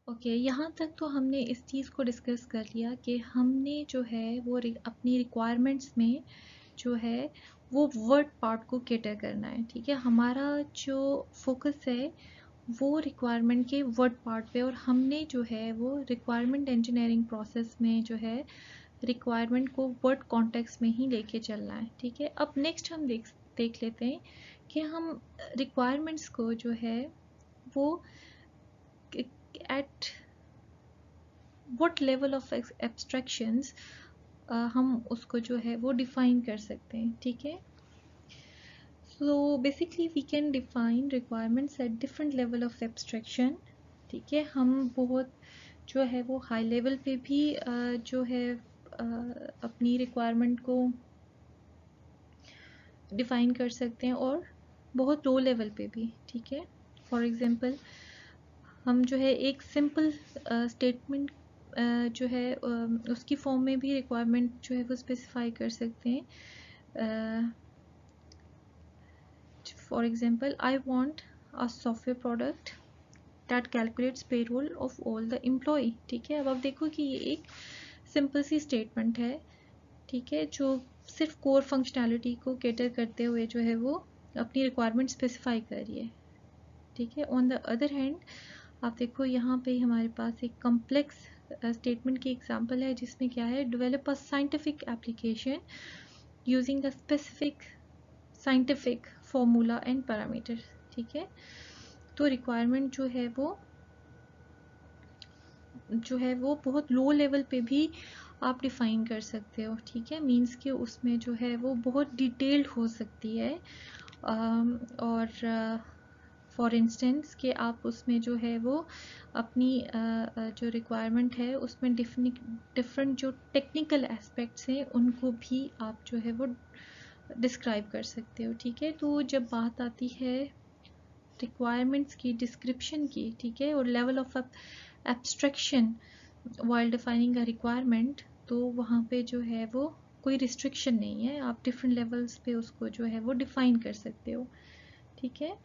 Okay, यहाँ तक तो हमने इस चीज़ को डिस्कस कर लिया कि हमने जो है वो अपनी रिक्वायरमेंट्स में जो है वो वर्ड पार्ट को कैटर करना है। ठीक है, हमारा जो फोकस है वो रिक्वायरमेंट के वर्ड पार्ट पे, और हमने जो है वो रिक्वायरमेंट इंजीनियरिंग प्रोसेस में जो है रिक्वायरमेंट को वर्ड कॉन्टेक्स्ट में ही लेके चलना है। ठीक है, अब नेक्स्ट हम देख लेते हैं कि हम रिक्वायरमेंट्स को जो है वो at what level of abstractions हम उसको जो है वो डिफाइन कर सकते हैं। ठीक है, so basically we can define requirements at different level of abstraction. ठीक है, हम बहुत जो है वो हाई लेवल पे भी जो है अपनी रिक्वायरमेंट को डिफाइन कर सकते हैं और बहुत लो लेवल पे भी। ठीक है, फॉर एग्जांपल हम जो है एक सिंपल स्टेटमेंट जो है उसकी फॉर्म में भी रिक्वायरमेंट जो है वो स्पेसिफाई कर सकते हैं। For example, I want a software product that calculates payroll of all the employ. ठीक है, अब आप देखो कि ये एक सिंपल सी स्टेटमेंट है। ठीक है, जो सिर्फ कोर फंक्शनैलिटी को कैटर करते हुए जो है वो अपनी रिक्वायरमेंट स्पेसिफाई कर रही है। ठीक है, ऑन द अदर हैंड आप देखो यहाँ पे हमारे पास एक कॉम्प्लेक्स स्टेटमेंट की एग्जांपल है जिसमें क्या है, develop a scientific application using a specific scientific formula and parameter. ठीक है, तो रिक्वायरमेंट जो है वो बहुत लो लेवल पे भी आप डिफाइन कर सकते हो। ठीक है, मींस कि उसमें जो है वो बहुत डिटेल्ड हो सकती है, और फॉर इंस्टेंस कि आप उसमें जो है वो अपनी जो रिक्वायरमेंट है उसमें डिफरेंट जो टेक्निकल एस्पेक्ट्स हैं उनको भी आप जो है वो डिस्क्राइब कर सकते हो। ठीक है, तो जब बात आती है रिक्वायरमेंट्स की डिस्क्रिप्शन की, ठीक है, और level of abstraction while defining a requirement, तो वहाँ पे जो है वो कोई रिस्ट्रिक्शन नहीं है, आप डिफरेंट लेवल्स पे उसको जो है वो डिफाइन कर सकते हो। ठीक है,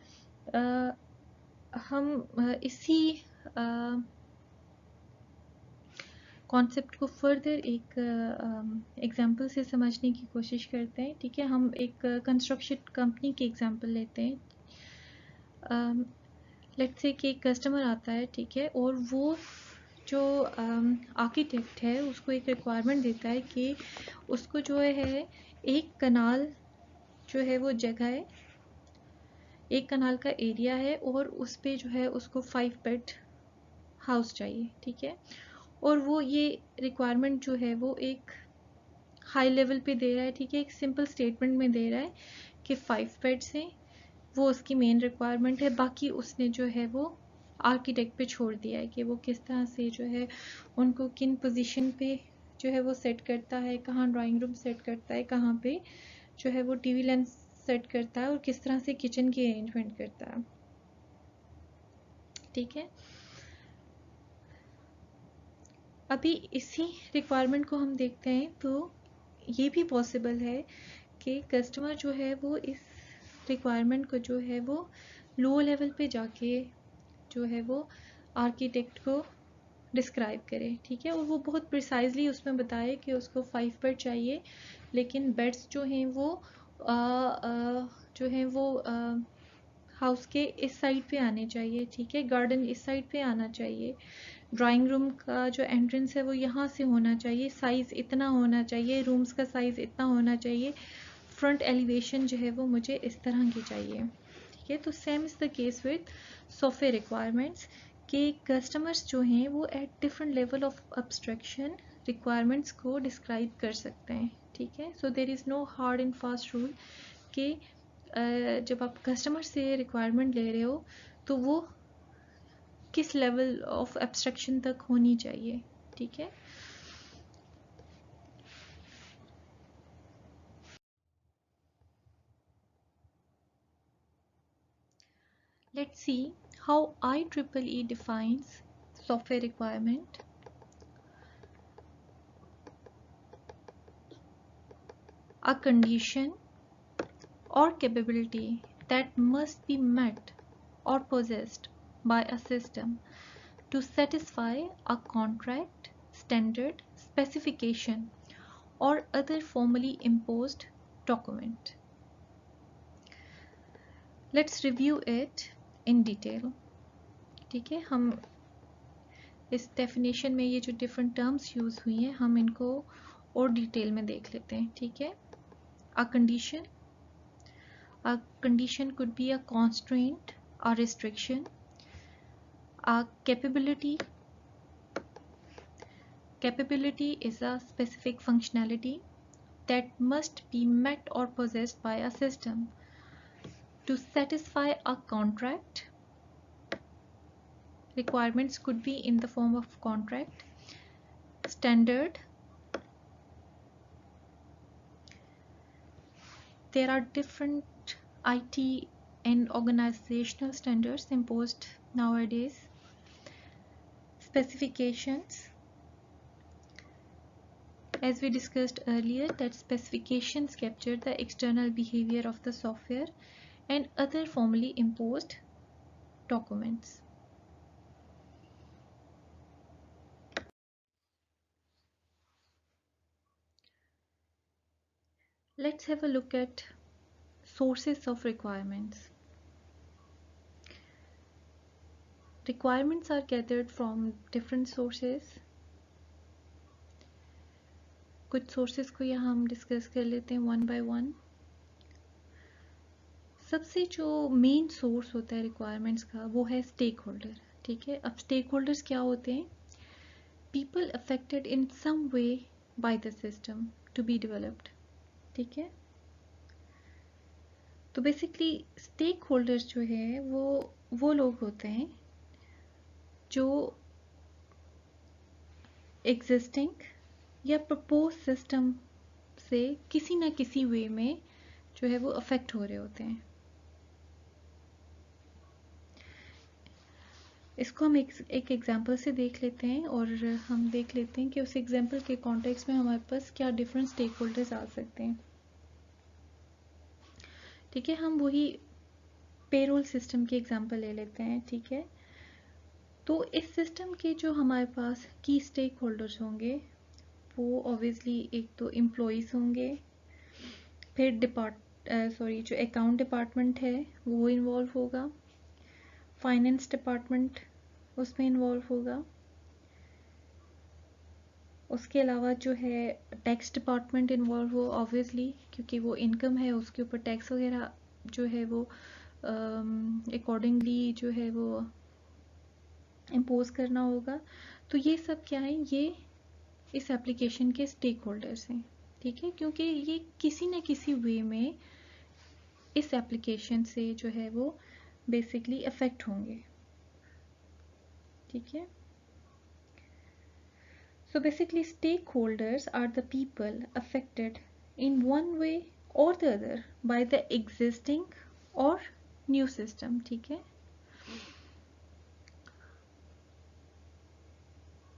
हम इसी कॉन्सेप्ट को फर्दर एक एग्जांपल से समझने की कोशिश करते हैं। ठीक है, हम एक कंस्ट्रक्शन कंपनी की एग्जांपल लेते हैं। लेट्स से कि एक कस्टमर आता है, ठीक है, और वो जो आर्किटेक्ट है उसको एक रिक्वायरमेंट देता है कि उसको जो है एक कनाल जो है वो जगह है, एक कनाल का एरिया है, और उस पे जो है उसको 5 बेड हाउस चाहिए। ठीक है, और वो ये रिक्वायरमेंट जो है वो एक हाई लेवल पे दे रहा है। ठीक है, एक सिंपल स्टेटमेंट में दे रहा है कि 5 बेड्स हैं, वो उसकी मेन रिक्वायरमेंट है। बाकी उसने जो है वो आर्किटेक्ट पे छोड़ दिया है कि वो किस तरह से जो है उनको किन पोजीशन पे जो है वो सेट करता है, कहाँ ड्राइंग रूम सेट करता है, कहाँ पे जो है वो टीवी लेंस सेट करता है, और किस तरह से किचन की अरेंजमेंट करता है। ठीक है, अभी इसी रिक्वायरमेंट को हम देखते हैं तो ये भी पॉसिबल है कि कस्टमर जो है वो इस रिक्वायरमेंट को जो है वो लो लेवल पे जाके जो है वो आर्किटेक्ट को डिस्क्राइब करे। ठीक है, और वो बहुत प्रिसाइजली उसमें बताए कि उसको 5 बेड चाहिए, लेकिन बेड्स जो हैं वो जो हैं वो हाउस के इस साइड पे आने चाहिए। ठीक है, गार्डन इस साइड पे आना चाहिए, ड्राइंग रूम का जो एंट्रेंस है वो यहाँ से होना चाहिए, साइज़ इतना होना चाहिए, रूम्स का साइज़ इतना होना चाहिए, फ्रंट एलिवेशन जो है वो मुझे इस तरह की चाहिए। ठीक है, तो same is the case with software requirements के कस्टमर्स जो हैं वो at different level of abstraction requirements को डिस्क्राइब कर सकते हैं। ठीक है, so there is no hard and fast rule कि जब आप कस्टमर से रिक्वायरमेंट ले रहे हो तो वो किस लेवल ऑफ एब्स्ट्रैक्शन तक होनी चाहिए। ठीक है, let's see how IEEE defines software requirement. A condition or capability that must be met or possessed by a system to satisfy a contract, standard, specification, or other formally imposed document. Let's review it in detail. ठीक है, हम इस definition में ये जो different terms use हुई हैं हम इनको और डिटेल में देख लेते हैं. ठीक है, a condition could be a constraint, a restriction, a capability is a specific functionality that must be met or possessed by a system to satisfy a contract. Requirements could be in the form of contract, standard. There are different IT and organizational standards imposed nowadays. Specifications, as we discussed earlier, that specifications capture the external behavior of the software and other formally imposed documents. Let's have a look at sources of requirements. Requirements are gathered from different sources. कुछ sources को यहाँ हम discuss कर लेते हैं one by one. सबसे जो main source होता है रिक्वायरमेंट्स का वो है स्टेक होल्डर. ठीक है, अब स्टेक होल्डर्स क्या होते हैं? People affected in some way by the system to be developed. ठीक है, तो बेसिकली स्टेक होल्डर्स जो है वो लोग होते हैं जो एग्जिस्टिंग या प्रपोज सिस्टम से किसी ना किसी वे में जो है वो अफेक्ट हो रहे होते हैं. इसको हम एक एग्जांपल से देख लेते हैं और हम देख लेते हैं कि उस एग्जांपल के कॉन्टेक्स्ट में हमारे पास क्या डिफरेंट स्टेक होल्डर्स आ सकते हैं. ठीक है, हम वही पेरोल सिस्टम की एग्जांपल ले लेते हैं. ठीक है, तो इस सिस्टम के जो हमारे पास की स्टेक होल्डर्स होंगे वो ऑब्वियसली एक तो एम्प्लॉइज होंगे, फिर जो अकाउंट डिपार्टमेंट है वो इन्वॉल्व होगा, फाइनेंस डिपार्टमेंट उसमें इन्वॉल्व होगा, उसके अलावा जो है टैक्स डिपार्टमेंट इन्वॉल्व हो ऑब्वियसली क्योंकि वो इनकम है उसके ऊपर टैक्स वगैरह जो है वो अकॉर्डिंगली जो है वो इम्पोज करना होगा. तो ये सब क्या है, ये इस एप्लीकेशन के स्टेक होल्डर्स हैं. ठीक है, क्योंकि ये किसी न किसी वे में इस एप्लीकेशन से जो है वो बेसिकली अफेक्ट होंगे. ठीक है, so basically stakeholders are the people affected in one way or the other by the existing or new system. ठीक है,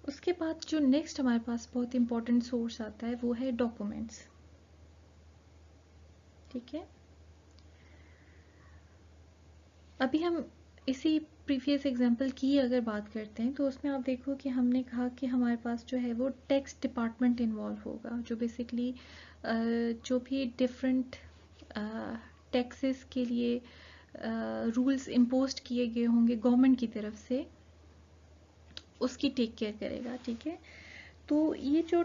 उसके बाद जो नेक्स्ट हमारे पास बहुत इंपॉर्टेंट सोर्स आता है वो है डॉक्यूमेंट्स. ठीक है, अभी हम इसी प्रीवियस एग्जांपल की अगर बात करते हैं तो उसमें आप देखो कि हमने कहा कि हमारे पास जो है वो टैक्स डिपार्टमेंट इन्वॉल्व होगा जो बेसिकली जो भी डिफरेंट टैक्सेस के लिए रूल्स इम्पोज किए गए होंगे गवर्नमेंट की तरफ से उसकी टेक केयर करेगा. ठीक है, तो ये जो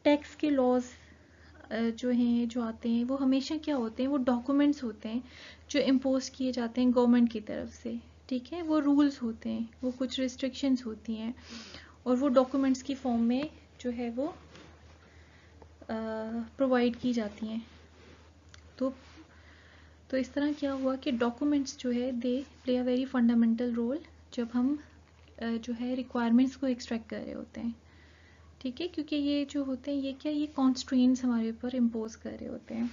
टैक्स के लॉज जो हैं जो आते हैं वो हमेशा क्या होते हैं, वो डॉक्यूमेंट्स होते हैं जो इम्पोज किए जाते हैं गवर्नमेंट की तरफ से. ठीक है, वो रूल्स होते हैं, वो कुछ रिस्ट्रिक्शंस होती हैं और वो डॉक्यूमेंट्स की फॉर्म में जो है वो प्रोवाइड की जाती हैं. तो इस तरह क्या हुआ कि डॉक्यूमेंट्स जो है they play a very fundamental role जब हम जो है रिक्वायरमेंट्स को एक्सट्रैक्ट कर रहे होते हैं. ठीक है, क्योंकि ये जो होते हैं ये कॉन्स्ट्रेंट्स हमारे ऊपर इम्पोज कर रहे होते हैं.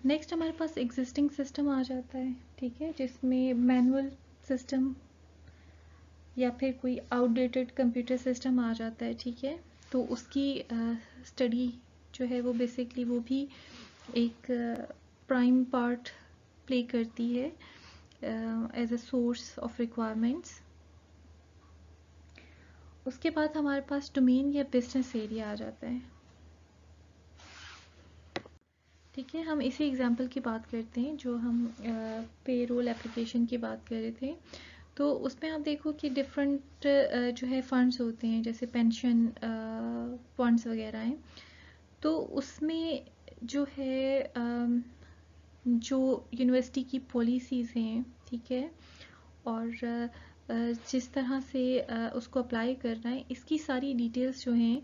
नेक्स्ट हमारे पास एग्जिस्टिंग सिस्टम आ जाता है. ठीक है, जिसमें मैनुअल सिस्टम या फिर कोई आउटडेटेड कंप्यूटर सिस्टम आ जाता है. ठीक है, तो उसकी स्टडी जो है वो बेसिकली वो भी एक प्राइम पार्ट प्ले करती है as a source of requirements. उसके बाद हमारे पास डोमेन या बिजनेस एरिया आ जाता है। ठीक है, हम इसी एग्जांपल की बात करते हैं जो हम पेरोल एप्लीकेशन की बात कर रहे थे। तो उसमें आप देखो कि डिफरेंट जो है फंड्स होते हैं, जैसे पेंशन फंड्स वगैरह हैं। तो उसमें जो है जो यूनिवर्सिटी की पॉलिसीज़ हैं, ठीक है, और जिस तरह से उसको अप्लाई करना है, इसकी सारी डिटेल्स जो हैं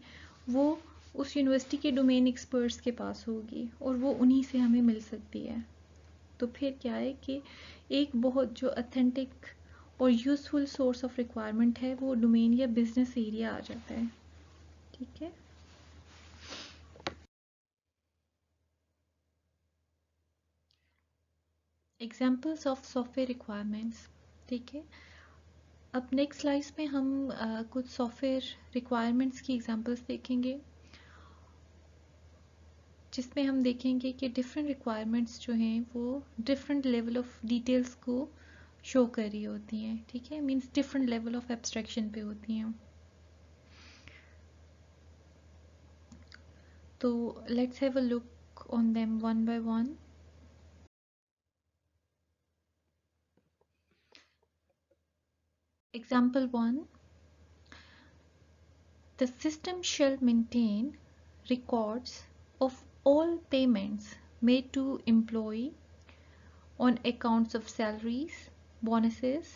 वो उस यूनिवर्सिटी के डोमेन एक्सपर्ट्स के पास होगी और वो उन्हीं से हमें मिल सकती है। तो फिर क्या है कि एक बहुत जो अथेंटिक और यूज़फुल सोर्स ऑफ रिक्वायरमेंट है वो डोमेन या बिजनेस एरिया आ जाता है। ठीक है, एग्जाम्पल्स ऑफ सॉफ्टवेयर रिक्वायरमेंट्स। ठीक है, अब नेक्स्ट स्लाइड्स में हम कुछ सॉफ्टवेयर रिक्वायरमेंट्स की एग्जांपल्स देखेंगे, जिसमें हम देखेंगे कि डिफरेंट रिक्वायरमेंट्स जो हैं वो डिफरेंट लेवल ऑफ डिटेल्स को शो कर रही होती हैं। ठीक है, means different level of abstraction पे होती हैं। तो let's have a look on them one by one. Example 1. The system shall maintain records of all payments made to employee on accounts of salaries, bonuses,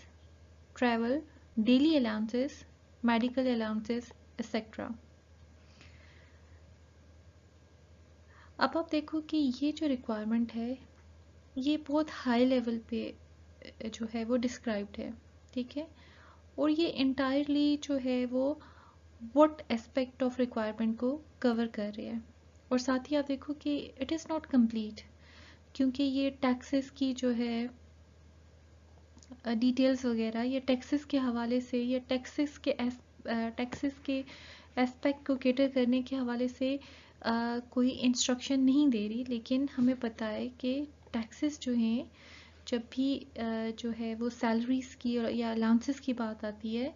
travel, daily allowances, medical allowances, etc. अब आप देखो कि ये जो requirement है ये बहुत high level पे जो है वो डिस्क्राइब्ड है। ठीक है, और ये इंटायरली जो है वो व्हाट एस्पेक्ट ऑफ रिक्वायरमेंट को कवर कर रही है। और साथ ही आप देखो कि इट इज़ नॉट कंप्लीट, क्योंकि ये टैक्सेस की जो है डिटेल्स वगैरह ये टैक्सेस के हवाले से या टैक्सेस के एस्पेक्ट को केटर करने के हवाले से कोई इंस्ट्रक्शन नहीं दे रही। लेकिन हमें पता है कि टैक्सेस जो हैं जब भी जो है वो सैलरीज की या अलाउंसेस की बात आती है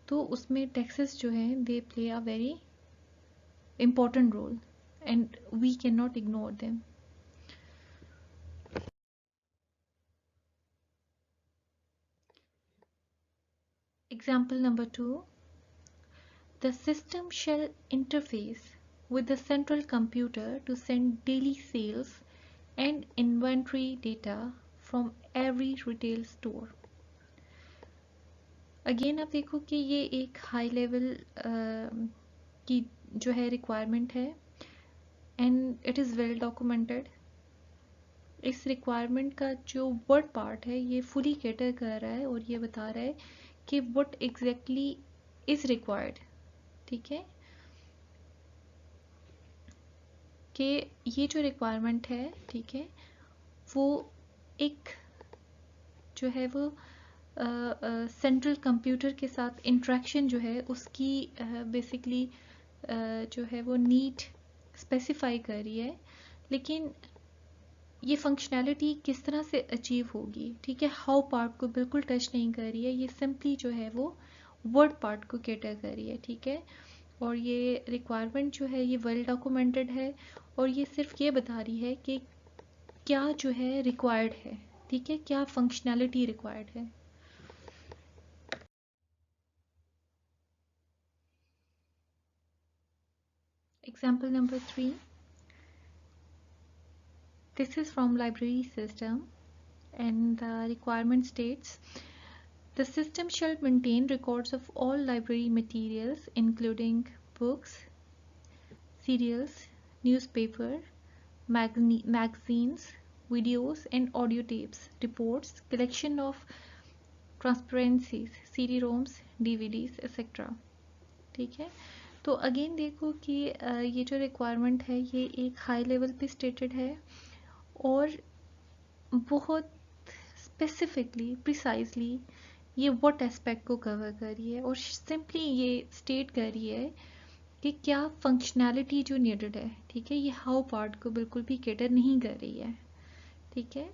तो उसमें टैक्सेस जो हैं दे play a very important role and we cannot ignore them. Example number 2. The system shall interface with the central computer to send daily sales and inventory data from every retail store. Again आप देखो कि ये एक high level की जो है requirement है and it is well documented. इस रिक्वायरमेंट का जो वर्ड पार्ट है ये फुली कैटर कर रहा है और ये बता रहा है कि व्हाट एग्जैक्टली इज रिक्वायर्ड। ठीक है, कि ये जो रिक्वायरमेंट है, ठीक है, वो एक जो है वो सेंट्रल कंप्यूटर के साथ इंट्रैक्शन जो है उसकी बेसिकली जो है वो नीड स्पेसिफाई कर रही है। लेकिन ये फंक्शनैलिटी किस तरह से अचीव होगी, ठीक है, हाउ पार्ट को बिल्कुल टच नहीं कर रही है, ये सिंपली जो है वो वर्ड पार्ट को कैटर कर रही है। ठीक है, और ये रिक्वायरमेंट जो है ये वेल डॉक्यूमेंटेड है और ये सिर्फ ये बता रही है कि क्या जो है रिक्वायर्ड है। ठीक है, क्या फंक्शनैलिटी रिक्वायर्ड है। Example number 3. This is from library system and the requirement states the system shall maintain records of all library materials including books, serials, newspaper, magazines, videos and audio tapes, reports, collection of transparencies, CD-ROMs, DVDs, etc. ठीक है, तो again देखो कि ये जो requirement है ये एक हाई लेवल पे स्टेटेड है और बहुत स्पेसिफिकली प्रिसाइजली ये व्हाट एस्पेक्ट को कवर कर रही है और सिंपली ये स्टेट कर रही है कि क्या फंक्शनैलिटी जो नीडेड है। ठीक है, ये हाउ पार्ट को बिल्कुल भी कैटर नहीं कर रही है। ठीक है,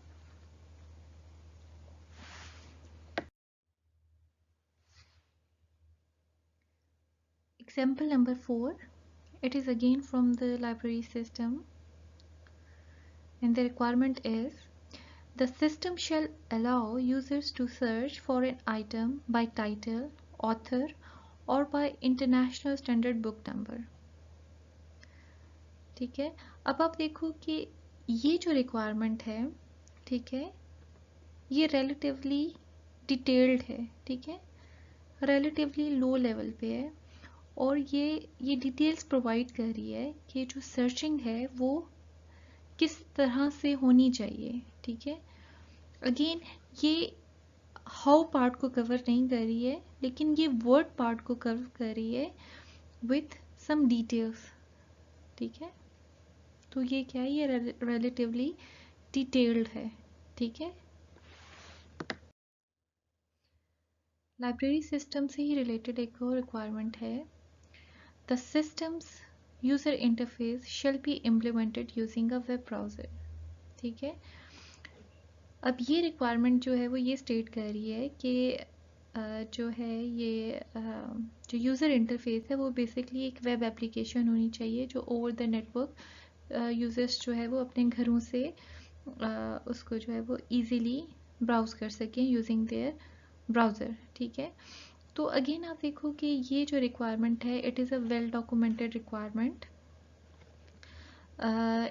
Example number 4, it is again from the library system, and the requirement is the system shall allow users to search for an item by title, author or by international standard book number. ठीक है, अब आप देखो कि ये जो requirement है, ठीक है, ये रिलेटिवली डिटेल्ड है, ठीक है, रिलेटिवली लो लेवल पे है, और ये डिटेल्स प्रोवाइड कर रही है कि जो सर्चिंग है वो किस तरह से होनी चाहिए, ठीक है। अगेन ये हाउ पार्ट को कवर नहीं कर रही है, लेकिन ये वर्ड पार्ट को कवर कर रही है विथ सम डिटेल्स, ठीक है। तो ये क्या है, ये रिलेटिवली डिटेल्ड है, ठीक है। लाइब्रेरी सिस्टम से ही रिलेटेड एक और रिक्वायरमेंट है, the systems user interface shall be implemented using a web browser, ठीक है। अब ये रिक्वायरमेंट जो है वो ये स्टेट कर रही है कि जो है ये जो यूज़र इंटरफेस है वो बेसिकली एक वेब एप्लीकेशन होनी चाहिए जो ओवर द नेटवर्क यूजर्स जो है वो अपने घरों से उसको जो है वो इजीली ब्राउज कर सकें यूजिंग देयर ब्राउज़र, ठीक है। तो अगेन आप देखो कि ये जो रिक्वायरमेंट है it is a well documented requirement,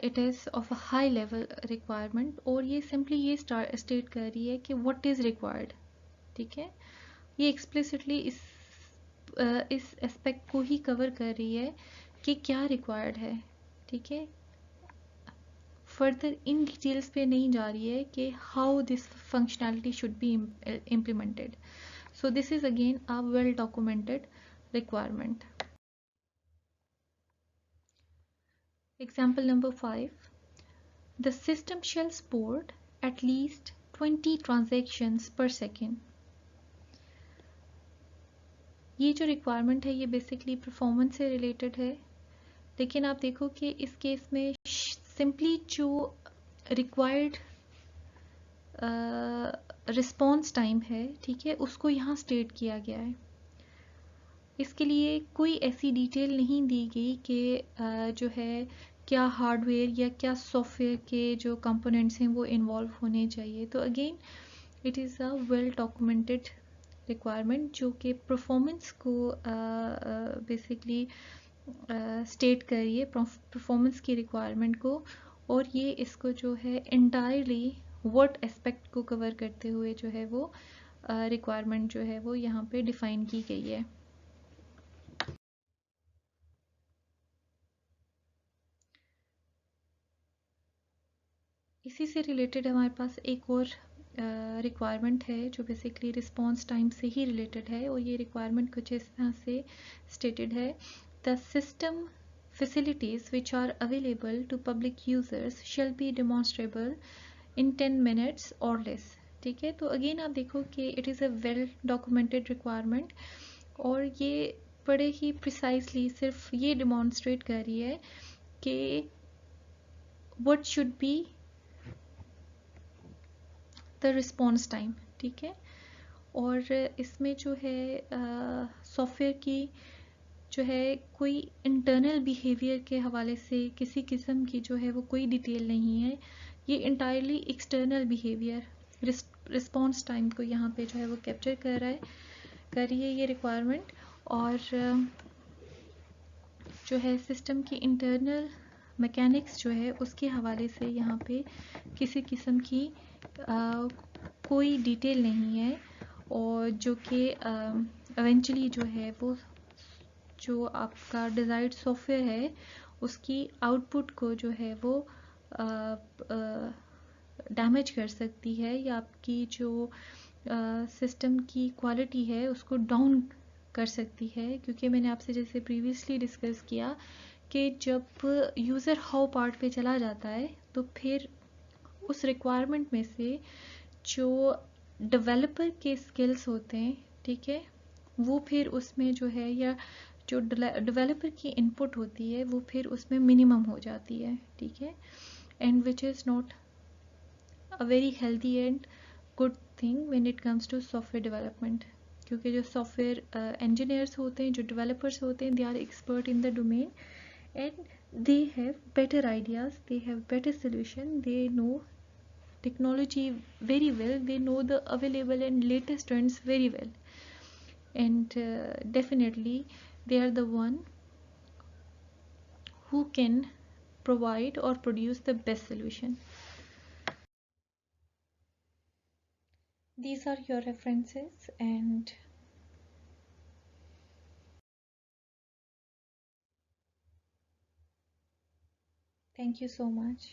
it is of a high level requirement, और ये सिंपली ये स्टेट कर रही है कि व्हाट इज़ रिक्वायर्ड, ठीक है। ये एक्सप्लिसिटली इस एस्पेक्ट को ही कवर कर रही है कि क्या रिक्वायर्ड है, ठीक है। फर्दर इन डिटेल्स पे नहीं जा रही है कि how this functionality should be implemented. So this is again a well documented requirement. Example number 5, the system shall support at least 20 transactions per second. ये जो रिक्वायरमेंट है ये बेसिकली परफॉर्मेंस से रिलेटेड है, लेकिन आप देखो कि इस केस में सिंपली जो रिक्वायर्ड रिस्पॉन्स टाइम है, ठीक है, उसको यहाँ स्टेट किया गया है। इसके लिए कोई ऐसी डिटेल नहीं दी गई कि जो है क्या हार्डवेयर या क्या सॉफ्टवेयर के जो कंपोनेंट्स हैं वो इन्वॉल्व होने चाहिए। तो again it is a well documented requirement जो कि परफॉर्मेंस को बेसिकली स्टेट कर रही है, परफॉर्मेंस की रिक्वायरमेंट को, और ये इसको जो है एंटायरली वर्ड एस्पेक्ट को कवर करते हुए जो है वो रिक्वायरमेंट जो है वो यहाँ पे डिफाइन की गई है। इसी से रिलेटेड हमारे पास एक और रिक्वायरमेंट है जो बेसिकली रिस्पॉन्स टाइम से ही रिलेटेड है, और ये रिक्वायरमेंट कुछ इस तरह से स्टेटेड है, the system facilities which are available to public users shall be demonstrable in 10 minutes or less, ठीक है। तो अगेन आप देखो कि it is a well documented requirement, और ये बड़े ही प्रिसाइसली सिर्फ ये डिमॉन्स्ट्रेट कर रही है कि what should be the response time, ठीक है। और इसमें जो है सॉफ्टवेयर की जो है कोई इंटरनल बिहेवियर के हवाले से किसी किस्म की जो है वो कोई डिटेल नहीं है, ये entirely external behaviour response time को यहाँ पे जो है वो कैप्चर कर रही है ये रिक्वायरमेंट। और जो है सिस्टम की इंटरनल मैकेनिक्स जो है उसके हवाले से यहाँ पे किसी किस्म की कोई डिटेल नहीं है, और जो कि इवेंचुअली जो है वो जो आपका डिज़ायर्ड सॉफ्टवेयर है उसकी आउटपुट को जो है वो डैमेज कर सकती है, या आपकी जो सिस्टम की क्वालिटी है उसको डाउन कर सकती है। क्योंकि मैंने आपसे जैसे प्रीवियसली डिस्कस किया कि जब यूज़र हाउ पार्ट पे चला जाता है तो फिर उस रिक्वायरमेंट में से जो डेवलपर के स्किल्स होते हैं, ठीक है, वो फिर उसमें जो है, या जो डेवलपर की इनपुट होती है वो फिर उसमें मिनिमम हो जाती है, ठीक है, and which is not a very healthy and good thing when it comes to software development. क्योंकि जो सॉफ्टवेयर इंजीनियर्स होते हैं, जो डेवलपर्स होते हैं, they are expert in the domain and they have better ideas, they have better solution, they know technology very well, they know the available and latest trends very well, and definitely they are the one who can provide or produce the best solution. These are your references, and thank you so much.